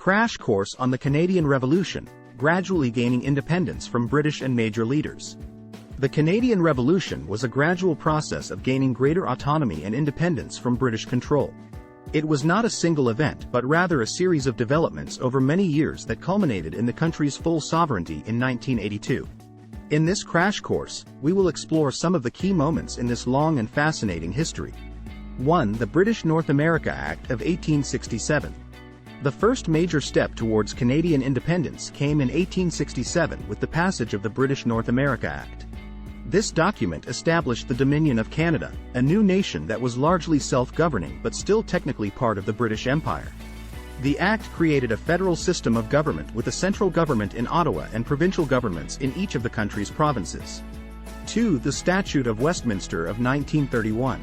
Crash course on the Canadian Revolution, gradually gaining independence from British and major leaders. The Canadian Revolution was a gradual process of gaining greater autonomy and independence from British control. It was not a single event but rather a series of developments over many years that culminated in the country's full sovereignty in 1982. In this crash course, we will explore some of the key moments in this long and fascinating history. 1. The British North America Act of 1867. The first major step towards Canadian independence came in 1867 with the passage of the British North America Act. This document established the Dominion of Canada, a new nation that was largely self-governing but still technically part of the British Empire. The Act created a federal system of government with a central government in Ottawa and provincial governments in each of the country's provinces. 2. The Statute of Westminster of 1931.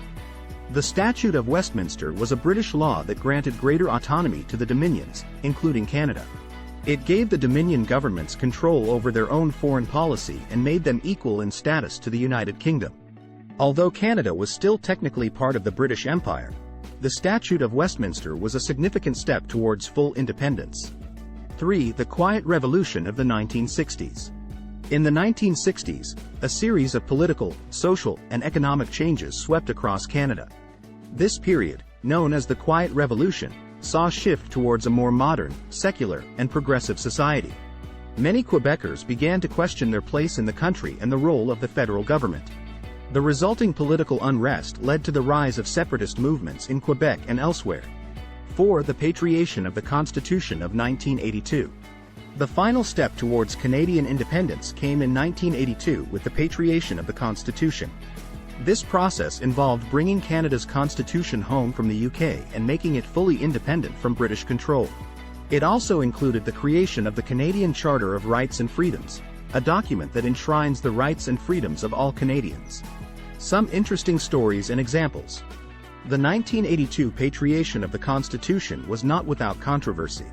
The Statute of Westminster was a British law that granted greater autonomy to the Dominions, including Canada. It gave the Dominion governments control over their own foreign policy and made them equal in status to the United Kingdom. Although Canada was still technically part of the British Empire, the Statute of Westminster was a significant step towards full independence. 3. The Quiet Revolution of the 1960s. In the 1960s, a series of political, social, and economic changes swept across Canada. This period, known as the Quiet Revolution, saw a shift towards a more modern, secular, and progressive society. Many Quebecers began to question their place in the country and the role of the federal government. The resulting political unrest led to the rise of separatist movements in Quebec and elsewhere. 4. The Patriation of the Constitution of 1982. The final step towards Canadian independence came in 1982 with the Patriation of the Constitution. This process involved bringing Canada's constitution home from the UK and making it fully independent from British control. It also included the creation of the Canadian Charter of Rights and Freedoms, a document that enshrines the rights and freedoms of all Canadians. Some interesting stories and examples. The 1982 Patriation of the Constitution was not without controversy.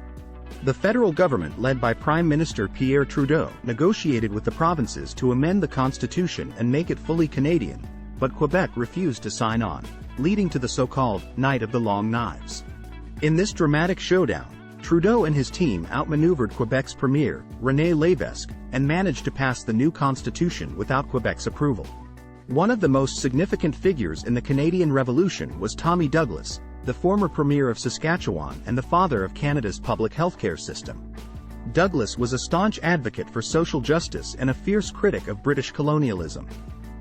The federal government led by Prime Minister Pierre Trudeau negotiated with the provinces to amend the Constitution and make it fully Canadian, but Quebec refused to sign on, leading to the so-called Night of the Long Knives. In this dramatic showdown, Trudeau and his team outmaneuvered Quebec's Premier, René Lévesque, and managed to pass the new constitution without Quebec's approval. One of the most significant figures in the Canadian Revolution was Tommy Douglas, the former Premier of Saskatchewan and the father of Canada's public healthcare system. Douglas was a staunch advocate for social justice and a fierce critic of British colonialism.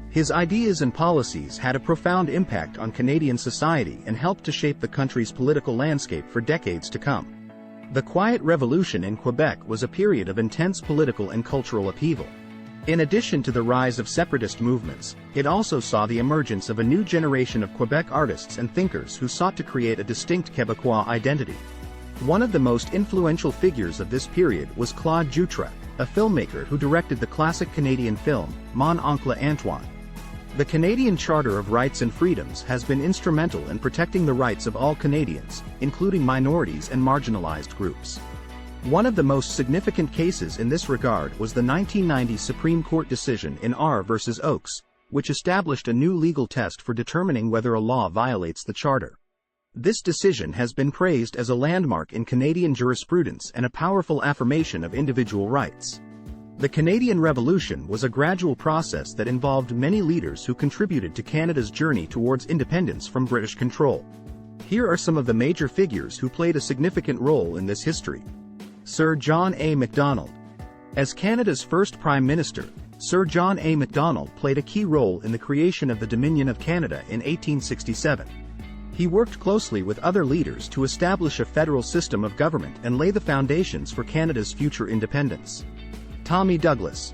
His ideas and policies had a profound impact on Canadian society and helped to shape the country's political landscape for decades to come. The Quiet Revolution in Quebec was a period of intense political and cultural upheaval. In addition to the rise of separatist movements, it also saw the emergence of a new generation of Quebec artists and thinkers who sought to create a distinct Quebecois identity. One of the most influential figures of this period was Claude Jutra, a filmmaker who directed the classic Canadian film, Mon Oncle Antoine. The Canadian Charter of Rights and Freedoms has been instrumental in protecting the rights of all Canadians, including minorities and marginalized groups. One of the most significant cases in this regard was the 1990 Supreme Court decision in R v. Oakes, which established a new legal test for determining whether a law violates the Charter. This decision has been praised as a landmark in Canadian jurisprudence and a powerful affirmation of individual rights. The Canadian Revolution was a gradual process that involved many leaders who contributed to Canada's journey towards independence from British control. Here are some of the major figures who played a significant role in this history. Sir John A. Macdonald. As Canada's first Prime Minister, Sir John A. Macdonald played a key role in the creation of the Dominion of Canada in 1867. He worked closely with other leaders to establish a federal system of government and lay the foundations for Canada's future independence. Tommy Douglas.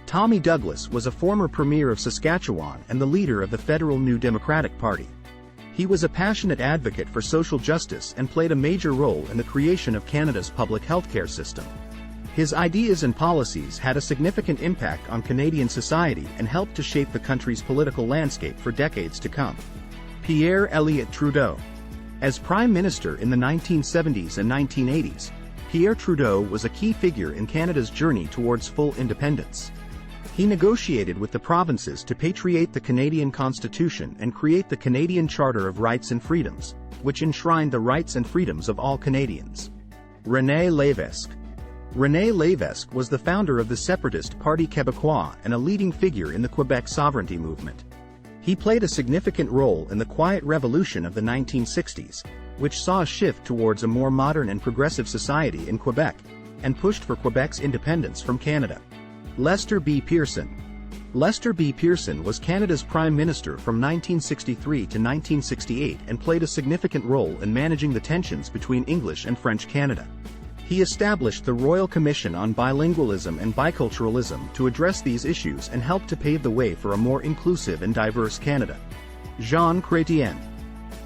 Tommy Douglas was a former Premier of Saskatchewan and the leader of the federal New Democratic Party. He was a passionate advocate for social justice and played a major role in the creation of Canada's public healthcare system. His ideas and policies had a significant impact on Canadian society and helped to shape the country's political landscape for decades to come. Pierre Elliott Trudeau. As Prime Minister in the 1970s and 1980s, Pierre Trudeau was a key figure in Canada's journey towards full independence. He negotiated with the provinces to patriate the Canadian Constitution and create the Canadian Charter of Rights and Freedoms, which enshrined the rights and freedoms of all Canadians. René Lévesque. René Lévesque was the founder of the separatist Parti Québécois and a leading figure in the Quebec sovereignty movement. He played a significant role in the Quiet Revolution of the 1960s, which saw a shift towards a more modern and progressive society in Quebec, and pushed for Quebec's independence from Canada. Lester B. Pearson. Lester B. Pearson was Canada's Prime Minister from 1963 to 1968 and played a significant role in managing the tensions between English and French Canada. He established the Royal Commission on Bilingualism and Biculturalism to address these issues and help to pave the way for a more inclusive and diverse Canada. Jean Chrétien.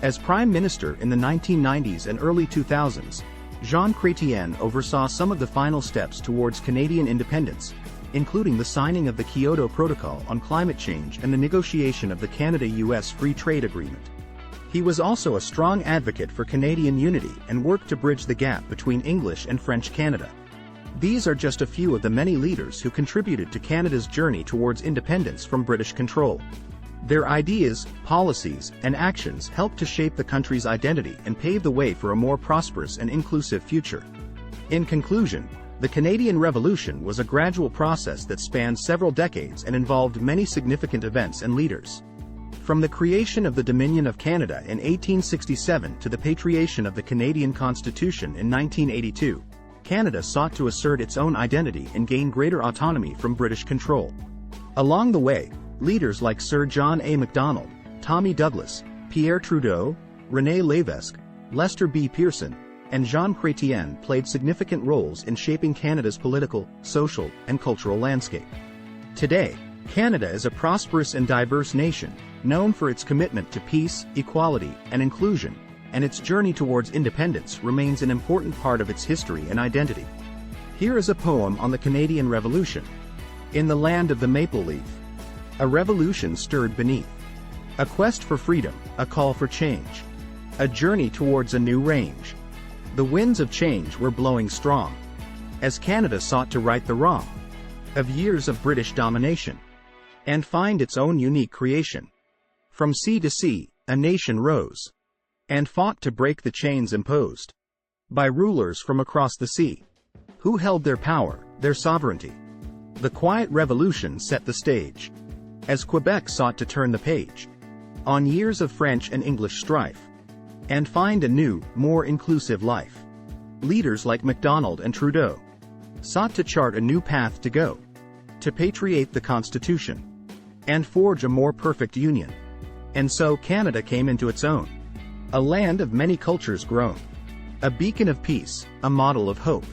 As Prime Minister in the 1990s and early 2000s, Jean Chrétien oversaw some of the final steps towards Canadian independence, including the signing of the Kyoto Protocol on climate change and the negotiation of the Canada-US Free Trade Agreement. He was also a strong advocate for Canadian unity and worked to bridge the gap between English and French Canada. These are just a few of the many leaders who contributed to Canada's journey towards independence from British control. Their ideas, policies, and actions helped to shape the country's identity and pave the way for a more prosperous and inclusive future. In conclusion, the Canadian Revolution was a gradual process that spanned several decades and involved many significant events and leaders. From the creation of the Dominion of Canada in 1867 to the patriation of the Canadian Constitution in 1982, Canada sought to assert its own identity and gain greater autonomy from British control. Along the way, leaders like Sir John A. Macdonald, Tommy Douglas, Pierre Trudeau, René Lévesque, Lester B. Pearson, and Jean Chrétien played significant roles in shaping Canada's political, social, and cultural landscape. Today, Canada is a prosperous and diverse nation, known for its commitment to peace, equality, and inclusion, and its journey towards independence remains an important part of its history and identity. Here is a poem on the Canadian Revolution. In the land of the maple leaf, a revolution stirred beneath. A quest for freedom, a call for change. A journey towards a new range. The winds of change were blowing strong, as Canada sought to right the wrong of years of British domination, and find its own unique creation. From sea to sea, a nation rose, and fought to break the chains imposed by rulers from across the sea, who held their power, their sovereignty. The Quiet Revolution set the stage, as Quebec sought to turn the page on years of French and English strife, and find a new, more inclusive life. Leaders like Macdonald and Trudeau sought to chart a new path to go, to patriate the Constitution, and forge a more perfect union. And so Canada came into its own, a land of many cultures grown, a beacon of peace, a model of hope,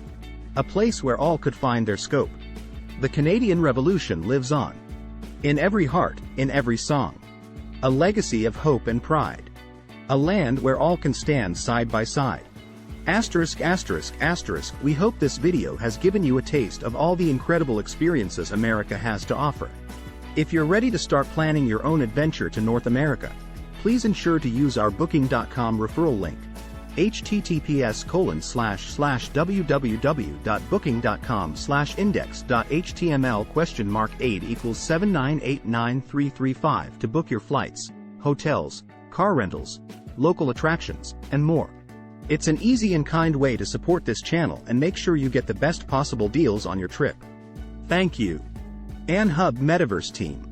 a place where all could find their scope. The Canadian Revolution lives on, in every heart, in every song, a legacy of hope and pride, a land where all can stand side by side. Asterisk, asterisk, asterisk, we hope this video has given you a taste of all the incredible experiences America has to offer. If you're ready to start planning your own adventure to North America, please ensure to use our booking.com referral link, https://www.booking.com/index.html?8 equals 7989335 to book your flights, hotels, car rentals, local attractions, and more. It's an easy and kind way to support this channel and make sure you get the best possible deals on your trip. Thank you. Hub Metaverse Team.